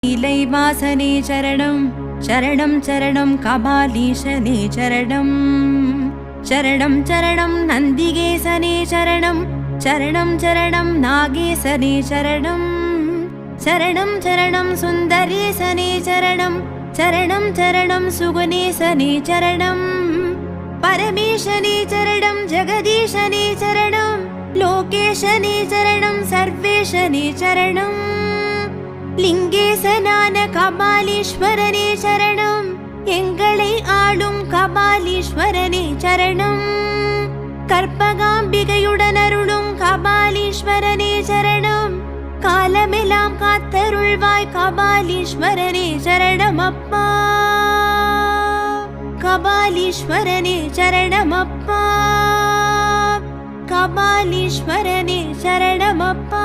लीलैवासने चरणं चरणं चरणं कपालीशने चरणं चरणं चरणं नन्दिकेशने चरणं चरणं चरणं नागेशने चरणं चरणं चरणं सुन्दरेशने चरणं चरणं चरणं सुगुणेशने चरणं परमेशने चरणं जगदीशने चरणं लोकेशने चरणं सर्वेशने चरणं லிங்கேசனான கபாலீஸ்வரனே சரணம் எங்களை ஆளும் கபாலீஸ்வரனே சரணம் கற்பகாம்பிகையுடன் அருளும் கபாலீஸ்வரனே சரணம் காலமெல்லாம் காத்தருள்வாய் கபாலீஸ்வரனே சரணம் அப்பா கபாலீஸ்வரனே சரணம் அப்பா கபாலீஸ்வரனே சரணம் அப்பா